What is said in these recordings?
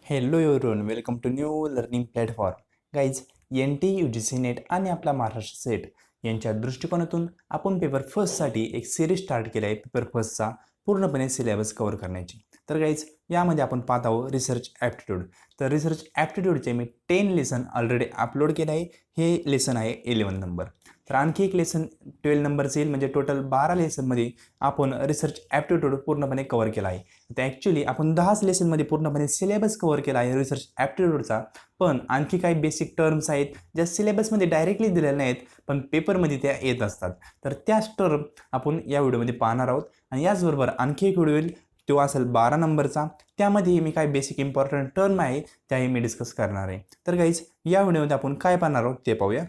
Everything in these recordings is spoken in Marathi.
Hello everyone, welcome to new learning platform. Guys, NTA UGC net आणि आपला महाराष्ट्र सेट यांच्या दृष्टिकोनातून आपण पेपर फर्स्टसाठी एक सिरीज स्टार्ट केली आहे. पेपर फर्स्टचा पूर्णपणे सिलेबस कव्हर करण्याची. तर गाईज, यामध्ये आपण पाहत आहोत रिसर्च ॲप्टिट्यूड. तर रिसर्च ॲप्टिट्यूडचे मी 10 लेसन ऑलरेडी अपलोड केलं आहे. हे लेसन आहे 11 नंबर. तर आणखी एक लेसन 12 नंबरचं येईल, म्हणजे टोटल 12 लेसनमध्ये आपण रिसर्च ॲप्टिट्यूड पूर्णपणे कव्हर केला आहे. तर ॲक्च्युली आपण 10च लेसनमध्ये पूर्णपणे सिलेबस कव्हर केला आहे रिसर्च ॲप्टिट्यूडचा. पण आणखी काही बेसिक टर्म्स आहेत ज्या सिलेबसमध्ये डायरेक्टली दिलेल्या नाहीत, पण पेपरमध्ये त्या येत असतात. तर त्याच टर्म आपण या व्हिडिओमध्ये पाहणार आहोत. आणि याचबरोबर आणखी एक व्हिडिओ येईल, तो असेल 12 नंबरचा. त्यामध्ये मी काही बेसिक इम्पॉर्टंट टर्म आहे त्याही मी डिस्कस करणार आहे. तर गाईज, या व्हिडिओमध्ये आपण काय पाहणार आहोत ते पाहूया.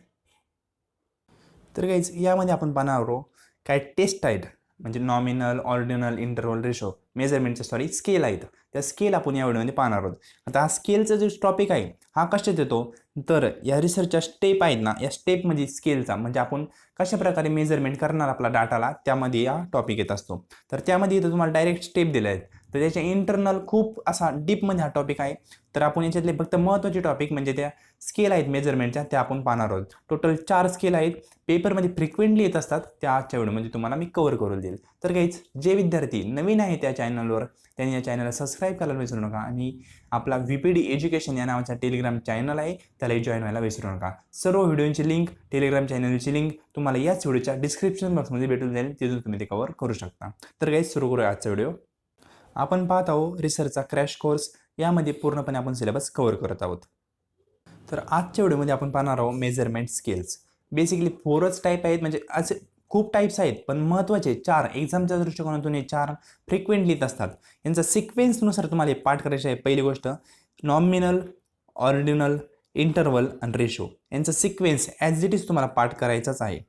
तर गाईज, यामध्ये आपण पाहणार आहोत काय टेस्ट आहेत, म्हणजे नॉमिनल, ऑर्डिनल, इंटरव्हल, रेशो, मेजरमेंटचे स्केल आहेत. त्या स्केल आपण या व्हिडिओमध्ये पाहणार आहोत. आता हा स्केलचा जो टॉपिक आहे हा कशात येतो, तर या रिसर्चच्या स्टेप आहेत ना, या स्टेपमध्ये स्केलचा म्हणजे आपण कशा प्रकारे मेजरमेंट करणार आपला डाटाला, त्यामध्ये हा टॉपिक येत असतो. तर त्यामध्ये इथं तुम्हाला डायरेक्ट स्टेप दिले आहेत. तर त्याच्या इंटरनल खूप असा डीपमध्ये हा टॉपिक आहे. तर आपण याच्यातले फक्त महत्त्वाचे टॉपिक म्हणजे त्या स्केल आहेत मेजरमेंटच्या, त्या आपण पाहणार आहोत. टोटल 4 स्केल आहेत, पेपरमध्ये फ्रिक्वेंटली येत असतात. त्या आजच्या व्हिडिओमध्ये तुम्हाला मी कव्हर करून देईल. तर गाईज, जे विद्यार्थी नवीन आहे त्या चॅनलवर, त्यांनी या चॅनलला सबस्क्राईब करायला विसरू नका. आणि आपला VPD एज्युकेशन या नावाचा टेलिग्राम चॅनल आहे, त्यालाही जॉईन व्हायला विसरू नका. सर्व व्हिडिओची लिंक, टेलिग्राम चॅनलची लिंक तुम्हाला याच व्हिडिओच्या डिस्क्रिप्शन बॉक्समध्ये भेटून जाईल, तिथून तुम्ही ते कव्हर करू शकता. तर गाईज, सुरू करूया आजचा व्हिडिओ. आपण पाहत आहोत रिसर्चचा क्रॅश कोर्स. यामध्ये पूर्णपणे आपण सिलेबस कव्हर करत आहोत. तर आजच्या व्हिडिओमध्ये आपण पाहणार आहोत मेजरमेंट स्केल्स. बेसिकली 4च टाईप आहेत, म्हणजे असे खूप टाईप्स आहेत, पण महत्त्वाचे 4 एक्झामच्या दृष्टिकोनातून हे 4 फ्रिक्वेंटली येत असतात. यांचा सिक्वेन्सनुसार तुम्हाला हे पाठ करायचे आहे. पहिली गोष्ट नॉमिनल, ऑर्डिनल, इंटरव्हल आणि रेशो. यांचा सिक्वेन्स ॲज इट इज तुम्हाला पाठ करायचाच आहे.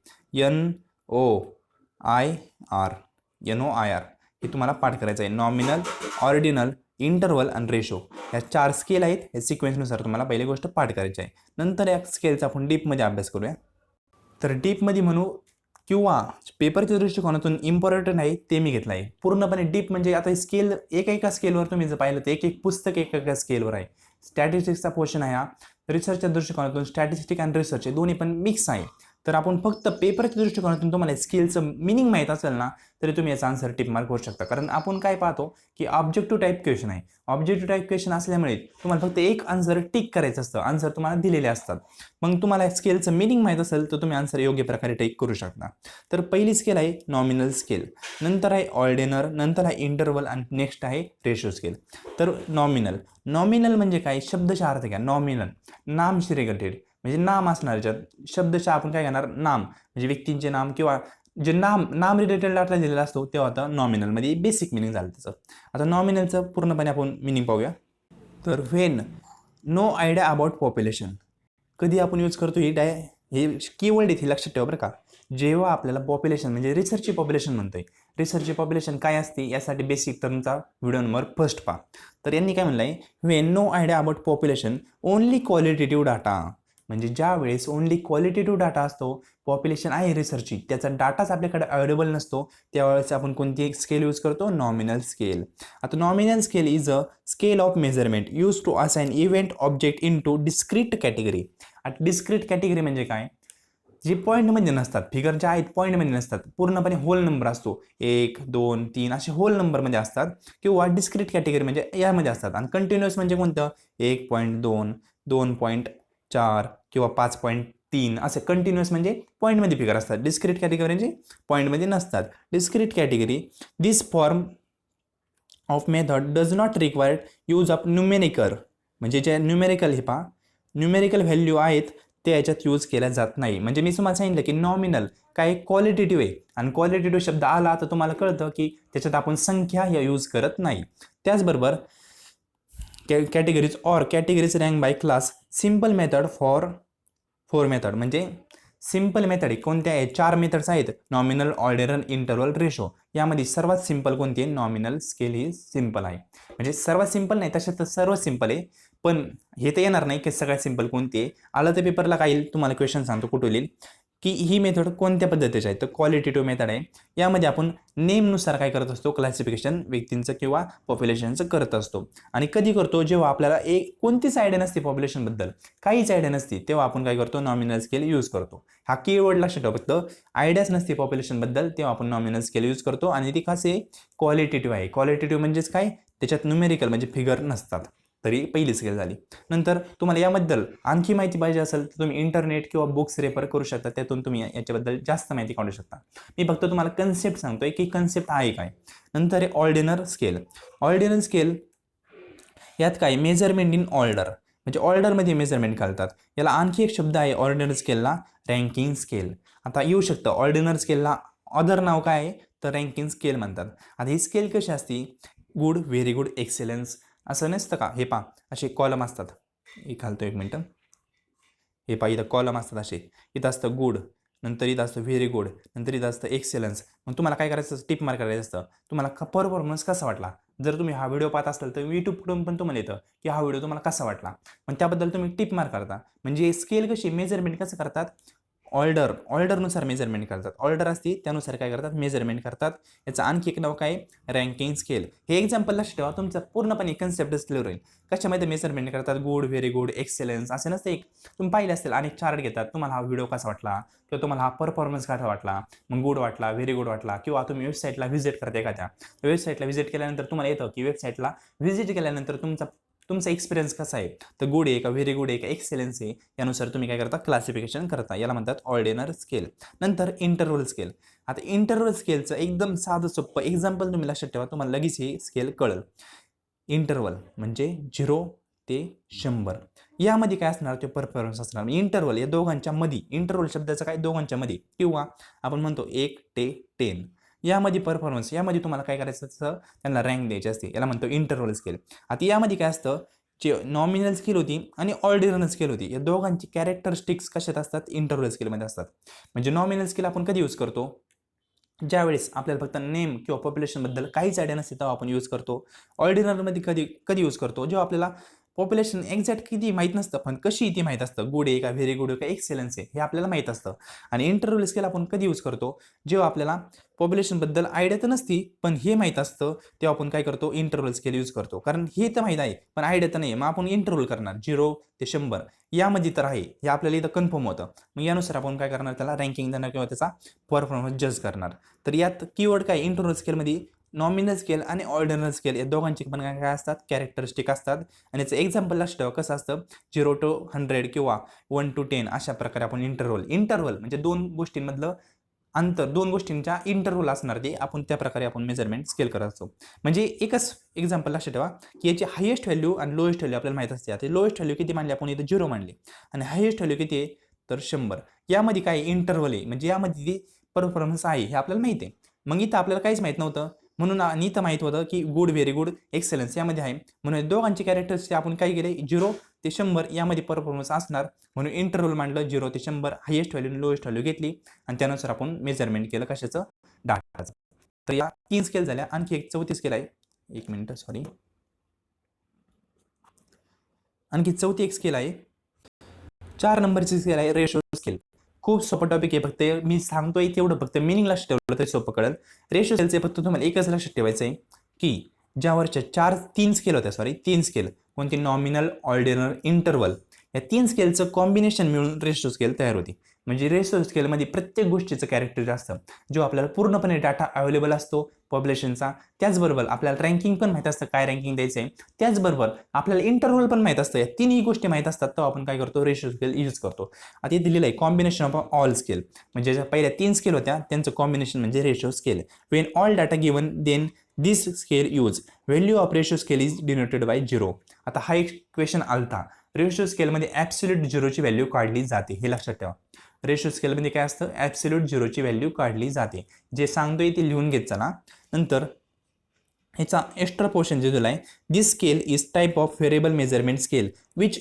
NOIR हे तुम्हाला पाठ करायचं आहे. नॉमिनल, ऑर्डिनल, इंटरव्हल आणि रेशो ह्या 4 स्केल आहेत. हे सिक्वेन्सनुसार तुम्हाला पहिली गोष्ट पाठ करायची आहे. नंतर या स्केलचा आपण डीपमध्ये अभ्यास करूया. तर डीपमध्ये म्हणू किंवा पेपरच्या दृष्टिकोनातून इम्पॉर्टंट आहे ते मी घेतलं आहे. पूर्णपणे डीप म्हणजे आता स्केल एका स्केलवर तुम्ही जर पाहिलं तर एक पुस्तक एका स्केलवर आहे. स्टॅटिस्टिक्सचा पोर्शन आहे हा. रिसर्चच्या दृष्टिकोनातून स्टॅटिस्टिक आणि रिसर्च हे दोन्ही पण मिक्स आहे. तर आपण फक्त पेपरच्या दृष्टिकोनातून तुम्हाला स्केलचं मिनिंग माहीत असेल ना, तरी तुम्ही याचा आन्सर टिक मार्क करू शकता. कारण आपण काय पाहतो की ऑब्जेक्टिव्ह टाईप क्वेश्चन आहे. ऑब्जेक्टिव्ह टाईप क्वेश्चन असल्यामुळे तुम्हाला फक्त एक आन्सर टिक करायचं असतं. आन्सर तुम्हाला दिलेले असतात. मग तुम्हाला स्केलचं मिनिंग माहीत असेल तर तुम्ही आन्सर योग्य प्रकारे टिक करू शकता. तर पहिली स्केल आहे नॉमिनल स्केल, नंतर आहे ऑर्डिनल, नंतर आहे इंटरव्हल आणि नेक्स्ट आहे रेशो स्केल. तर नॉमिनल म्हणजे काय, शब्दशः अर्थ घ्या. नॉमिनल नामशी रिलेटेड, म्हणजे नाम असणार. याच्यात शब्दशः आपण काय घेणार, नाम म्हणजे व्यक्तींचे नाम किंवा जे नाम रिलेटेड डाटा दिलेला असतो तेव्हा आता नॉमिनलमध्ये बेसिक मिनिंग झालं त्याचं. आता नॉमिनलचं पूर्णपणे आपण मिनिंग पाहूया. तर when no idea about population, कधी आपण यूज करतो हे कीवर्ड इथे लक्षात ठेवा बरं का. जेव्हा आपल्याला पॉप्युलेशन म्हणजे रिसर्चची पॉप्युलेशन म्हणतोय, रिसर्चची पॉप्युलेशन काय असते यासाठी बेसिक टर्मचा व्हिडिओ नंबर फर्स्ट पहा. तर यांनी काय म्हणलं आहे, when no idea about population only qualitative data, म्हणजे ज्या वेळेस ओनली क्वालिटेटिव्ह डाटा असतो, पॉप्युलेशन आहे रिसर्चची, त्याचा डाटाच आपल्याकडे अवेलेबल नसतो, त्यावेळेस आपण कोणती स्केल यूज करतो, नॉमिनल स्केल. आता nominal scale is a scale of measurement use to assign event object into discrete category. आता डिस्क्रीट कॅटेगरी म्हणजे काय, जे पॉईंटमध्ये नसतात, फिगर ज्या आहेत पॉईंटमध्ये नसतात, पूर्णपणे होल नंबर असतो, 1, 2, 3 असे होल नंबरमध्ये असतात. किंवा डिस्क्रीट कॅटेगरी म्हणजे यामध्ये असतात. आणि कंटिन्युअस म्हणजे कोणतं, 1.2, 2.4 किंवा 5.3 असे कंटिन्युअस म्हणजे पॉईंटमध्ये फिगर असतात. डिस्क्रीट कॅटेगरी म्हणजे पॉईंटमध्ये नसतात. Discrete category this form of method does not require use of numerical, म्हणजे जे न्यूमेरिकल हे पहा न्यूमेरिकल व्हॅल्यू आहेत ते याच्यात यूज केल्या जात नाही. म्हणजे मी तुम्हाला सांगितलं की नॉमिनल काय क्वालिटेटिव्ह आहे, आणि क्वालिटेटिव्ह शब्द आला तर तुम्हाला कळतं की त्याच्यात आपण संख्या या यूज करत नाही. त्याचबरोबर categories rank by class, simple method for method, म्हणजे सिम्पल मेथड कोणत्या आहे, 4 मेथड्स आहेत, नॉमिनल, ऑर्डिनल, इंटरव्हल, रेशो. यामध्ये सर्वात सिंपल कोणती आहे, नॉमिनल स्केल ही सिंपल आहे. म्हणजे सर्वात सिंपल नाही, तशात तर सर्वात सिंपल आहे, पण हे तर येणार नाही की सगळ्यात सिंपल कोणती आहे. आलं तर पेपरला काय येईल तुम्हाला क्वेश्चन सांगतो कुठे येईल. की ही मेथड कोणत्या पद्धतीची आहे, तर क्वालिटेटिव्ह मेथड आहे. यामध्ये आपण नेमनुसार काय करत असतो, क्लासिफिकेशन व्यक्तींचं किंवा पॉप्युलेशनचं करत असतो. आणि कधी करतो, जेव्हा आपल्याला कोणतीच आयडिया नसते पॉप्युलेशनबद्दल, काहीच आयडिया नसते, तेव्हा आपण काय करतो, नॉमिनल स्केल यूज करतो. हा कीवर्ड लक्षात ठेवा, फक्त आयडियाच नसते पॉप्युलेशनबद्दल तेव्हा आपण नॉमिनल स्केल यूज करतो. आणि ती कसे क्वालिटेटिव्ह आहे. क्वालिटेटिव्ह म्हणजेच काय, त्याच्यात न्यूमेरिकल म्हणजे फिगर नसतात. तरी पहिली स्केल झाली. नंतर तुम्हाला याबद्दल आणखी माहिती पाहिजे असेल तर तुम्ही इंटरनेट किंवा बुक्स रेफर करू शकता, त्यातून तुम्ही याच्याबद्दल जास्त माहिती काढू शकता. मी फक्त तुम्हाला कन्सेप्ट सांगतोय की कन्सेप्ट आहे काय. नंतर आहे ऑर्डिनल स्केल. ऑर्डिनल स्केल यात काय, मेजरमेंट इन ऑर्डर, म्हणजे ऑर्डरमध्ये मेजरमेंट घालतात. याला आणखी एक शब्द आहे ऑर्डिनल स्केलला, रँकिंग स्केल. आता येऊ शकतं ऑर्डिनल स्केलला अदर नाव काय आहे, तर रँकिंग स्केल म्हणतात. आता ही स्केल कशी असते, गुड, व्हेरी गुड, एक्सेलन्स असं नसतं का. हे पहा असे कॉलम असतात, हे घालतो एक मिनटं. हे पहा इथं कॉलम असतात असे, इथं असतं गुड, नंतर इथं असतं व्हेरी गुड, नंतर इथं असतं एक्सेलन्स. मग तुम्हाला काय करायचं, टिक मार्क करायचं असतं. तुम्हाला परफॉर्मन्स कसा वाटला, जर तुम्ही हा व्हिडिओ पाहत असाल तर यूट्यूबकडून पण तुम्हाला येतं की हा व्हिडिओ तुम्हाला कसा वाटला, पण त्याबद्दल तुम्ही टिक मार्क करता. म्हणजे स्केल कशी, मेजरमेंट कसं करतात, ऑर्डरनुसार मेजरमेंट करतात. ऑर्डर असते त्यानुसार काय करतात, मेजरमेंट करतात. याचं आणखी एक नाव काय, रँकिंग स्केल. हे एक्झाम्पल लक्षात ठेवा, तुमचं पूर्णपणे कन्सेप्टच क्लिअर होईल. कशामध्ये मेजरमेंट करतात, गुड, व्हेरी गुड, एक्सेलन्स असे नसते. एक तुम्ही पाहिले असतील अनेक चार्ट घेतात, तुम्हाला हा व्हिडिओ कसा वाटला किंवा तुम्हाला हा परफॉर्मन्स कसा वाटला, मग गुड वाटला, व्हेरी गुड वाटला, किंवा तुम्ही वेबसाईटला व्हिजिट करता एखाद्या वेबसाईटला व्हिजिट केल्यानंतर तुम्हाला येतं की वेबसाईटला व्हिजिट केल्यानंतर तुमचा एक्सपिरियन्स कसा आहे, तर गुड आहे का, व्हेरी गुड आहे का, एक्सेलन्स आहे, यानुसार तुम्ही काय करता, क्लासिफिकेशन करता. याला म्हणतात ऑर्डिनल स्केल. नंतर इंटरव्हल स्केल. आता इंटरव्हल स्केलचं एकदम साधं सोपं एक्झाम्पल तुम्ही लक्षात ठेवा, तुम्हाला लगेच हे स्केल कळेल. इंटरव्हल म्हणजे 0 ते 100. यामध्ये काय असणार, ते परफॉर्मन्स असणार. इंटरव्हल या दोघांच्या मध्ये, इंटरव्हल शब्दाचं काय, दोघांच्या मध्ये, किंवा आपण म्हणतो 1 ते 10 यामध्ये परफॉर्मन्स, यामध्ये तुम्हाला काय करायचं असतं, त्यांना रँक द्यायची असते. याला म्हणतो इंटरव्हल स्केल. आता यामध्ये काय असतं, जे नॉमिनल स्केल होती आणि ऑर्डिनल स्केल होती, या दोघांची कॅरेक्टरिस्टिक्स कशात असतात, इंटरव्हल स्केलमध्ये असतात. म्हणजे नॉमिनल स्केल आपण कधी यूज करतो, ज्यावेळेस आपल्याला फक्त नेम किंवा पॉप्युलेशनबद्दल काहीच आयडिया नसते तेव्हा आपण यूज करतो. ऑर्डिनलमध्ये कधी यूज करतो, जेव्हा आपल्याला पॉप्युलेशन एक्झॅक्ट किती माहीत नसतं, पण कशी ती माहीत असतं, गुड आहे का, व्हेरी गुड आहे का, एक्सेलन्स आहे, हे आपल्याला माहीत असतं. आणि इंटरव्हल स्केल आपण कधी यूज करतो, जेव्हा आपल्याला पॉप्युलेशनबद्दल आयडिया तर नसती पण हे माहीत असतं, तेव्हा आपण काय करतो, इंटरव्हल स्केल यूज करतो. कारण हे तर माहीत आहे पण आयडिया तर नाही, मग आपण इंटरव्हल करणार 0 ते 100 यामध्ये तर आहे, हे आपल्याला इथं कन्फर्म होतं. मग यानुसार आपण काय करणार, त्याला रँकिंग देणार किंवा त्याचा परफॉर्मन्स जज करणार. तर यात कीवर्ड काय, इंटरव्हल स्केलमध्ये नॉमिनल स्केल आणि ऑर्डिनल स्केल या दोघांचे पण काय असतात, कॅरेक्टरिस्टिक असतात. आणि याचं एक्झाम्पल लक्षात ठेवा कसं असतं, 0 to 100 किंवा 1 to 10 अशा प्रकारे आपण इंटरव्हल म्हणजे दोन गोष्टींमधलं अंतर, दोन गोष्टींच्या इंटरव्हल असणार, ते आपण त्या प्रकारे आपण मेजरमेंट स्केल करत असतो. म्हणजे एकच एक्झाम्पल लक्षात ठेवा की याची हायेस्ट व्हॅल्यू आणि लोएस्ट व्हॅल्यू आपल्याला माहित असते. आता लोएस्ट व्हॅल्यू किती मानली आपण, इथं 0 मानली, आणि हायेस्ट व्हॅल्यू किती आहे, तर 100. यामध्ये काय इंटरव्हल आहे, म्हणजे यामध्ये ती परफॉर्मन्स आहे हे आपल्याला माहिती आहे. मग इथं आपल्याला काहीच माहित नव्हतं, म्हणून आणि इथं माहित होतं की गुड, व्हेरी गुड, एक्सेलन्स यामध्ये आहे. म्हणून दोघांची कॅरेक्टर्स आपण काय केले, 0 ते 100 यामध्ये परफॉर्मन्स असणार, म्हणून इंटरव्हल मांडलं 0 ते 100, हायेस्ट व्हॅल्यू आणि लोएस्ट व्हॅल्यू घेतली आणि त्यानुसार आपण मेजरमेंट केलं कशाचं, डाटाचं. तर या 3 स्केल झाल्या. आणखी एक चौथी स्केल आहे, एक मिनिट सॉरी, आणखी चौथी एक स्केल आहे, 4 नंबरची स्केल आहे, रेशो स्केल. खूप सोपं टॉपिक आहे, फक्त मी सांगतोय तेवढं फक्त मिनिंग लक्षात ठेवलं तरी सोपं कळेल. रेशो स्केलचे फक्त तुम्हाला एकच लक्षात ठेवायचं आहे की ज्यावरच्या 3 स्केल होत्या, 3 स्केल कोणती, नॉमिनल, ऑर्डिनल, इंटरव्हल, या 3 स्केलचं कॉम्बिनेशन मिळून रेशो स्केल तयार होती. म्हणजे रेशो स्केलमध्ये प्रत्येक गोष्टीचं कॅरेक्टर असतं, जो आपल्याला पूर्णपणे डाटा अवेलेबल असतो पॉप्युलेशनचा. त्याचबरोबर आपल्याला रँकिंग पण माहीत असतं, काय रँकिंग द्यायचं आहे. त्याचबरोबर आपल्याला इंटरव्हल पण माहीत असतं. या तिन्ही गोष्टी माहीत असतात तर आपण काय करतो, रेशो स्केल यूज करतो. आता हे दिलेलं आहे कॉम्बिनेशन ऑफ ऑल स्केल, म्हणजे ज्या पहिल्या 3 स्केल होत्या त्यांचं कॉम्बिनेशन म्हणजे ratio scale. When all data given then this scale use, value of ratio scale is denoted by 0. आता हा एक क्वेश्चन आलता, रेशो स्केलमध्ये ॲब्सोल्यूट 0ची व्हॅल्यू काढली जाते, हे लक्षात ठेवा. रेशो स्केलमध्ये काय असतं, ॲब्सोल्यूट 0ची व्हॅल्यू काढली जाते. जे सांगतोय ते लिहून घेत चला. नंतर ह्याचा एक्स्ट्रा पोर्शन जे दिला आहे, this scale is type of variable measurement scale which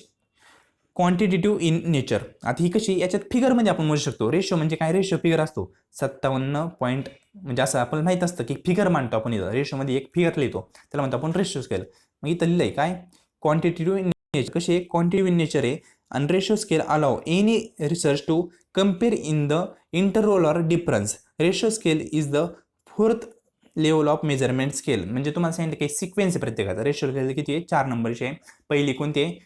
quantitative in nature. आता ही कशी, याच्यात फिगरमध्ये आपण मोजू शकतो. रेशो म्हणजे काय, रेशो फिगर असतो 57 पॉईंट, म्हणजे असं आपल्याला माहित असतं की फिगर मांडतो आपण इथं, रेशोमध्ये एक फिगर लिहितो, त्याला म्हणतो आपण रेशो स्केल. मग इथं लिहिलंय काय, क्वांटिटेटिव्ह इन नेचर. कशी आहे, क्वांटिटेटिव्ह इन नेचर आहे, and ratio scale allow any research to compare in the interval or difference. Ratio scale is the fourth level of measurement scale. म्हणजे तुम्हाला सांगितलं की सिक्वेन्स आहे प्रत्येकाचा. रेशो स्केल किती आहे? 4 नंबरची आहे. पहिली कोणती आहे?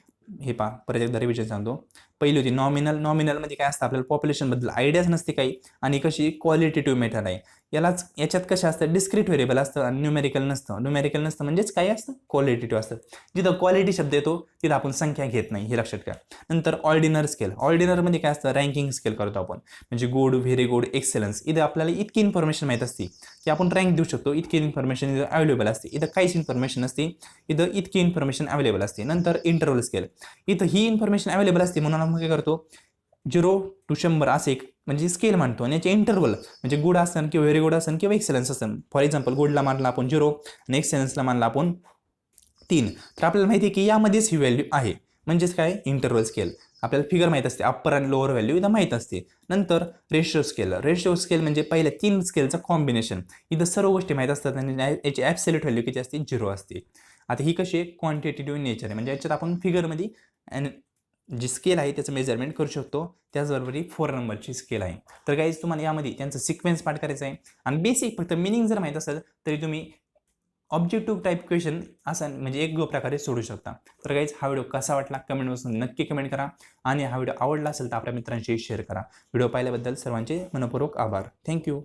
हे पहा, परत एकदा रिव्हिजन सांगतो. पहिली होती नॉमिनल. नॉमिनलमध्ये काय असतं? आपल्याला पॉप्युलेशनबद्दल आयडियाच नसते काही, आणि कशी क्वालिटेटिव्ह मेथड आहे. याच्यात कशा असतं? डिस्क्रीट व्हेरिएबल असतं आणि न्यूमेरिकल नसतं. न्यूमेरिकल नसतं म्हणजेच काय असतं? क्वालिटेटिव्ह असतं. जिथं क्वालिटी शब्द येतो तिथं आपण संख्या घेत नाही, हे लक्षात घ्या. नंतर ऑर्डिनल स्केल. ऑर्डिनलमध्ये काय असतं? रँकिंग स्केल करतो आपण, म्हणजे गुड, व्हेरी गुड, एक्सेलन्स. इथं आपल्याला इतकी इन्फॉर्मेशन माहीत असते की आपण रँक देऊ शकतो, इतकी इन्फॉर्मेशन इथं अवेलेबल असते. इथं काहीच इन्फॉर्मेशन नसते, इथं इतकी इन्फॉर्मेशन अवेलेबल असते. नंतर इंटरवल स्केल. इथं ही इन्फॉर्मेशन अवेलेबल असते म्हणून आपण काय करतो? 0 to 100 असे एक म्हणजे स्केल मानतो, आणि याचे इंटरवल म्हणजे गुड असन किंवा व्हेरी गुड असन किंवा एक्सेलन्स असन. फॉर एक्झाम्पल, गुडला मानला आपण 0 आणि एक्सेलन्सला मानला आपण 3. तर आपल्याला माहिती आहे की यामध्येच ही व्हॅल्यू आहे, म्हणजेच काय? Interval scale. आपल्याला फिगर माहीत असते, अप्पर आणि लोअर व्हॅल्यू इथं माहीत असते. नंतर रेशिओ स्केल. रेशिओ स्केल म्हणजे पहिल्या 3 स्केलचं कॉम्बिनेशन. इथं सर्व गोष्टी माहीत असतात आणि याची ॲब्सोल्यूट व्हॅल्यू किती असते? 0 असते. आता ही कशी आहे? क्वांटिटेटिव्ह नेचर आहे, म्हणजे याच्यात आपण फिगरमध्ये जी स्केल आहे त्याचं मेजरमेंट करू शकतो. त्याचबरोबर ही 4 नंबरची स्केल आहे. तर गाईज तुम्हाला यामध्ये त्यांचं सिक्वेन्स पाठ करायचं आहे, आणि बेसिक फक्त मिनिंग जर माहीत असेल तरी तुम्ही ऑब्जेक्टिव्ह टाईप क्वेश्चन असं म्हणजे एक प्रकारे सोडू शकता. तर गाईज हा व्हिडिओ कसा वाटला कमेंटपासून नक्की कमेंट करा, आणि हा व्हिडिओ आवडला असेल तर आपल्या मित्रांशी शेअर करा. व्हिडिओ पाहिल्याबद्दल सर्वांचे मनपूर्वक आभार. थँक्यू.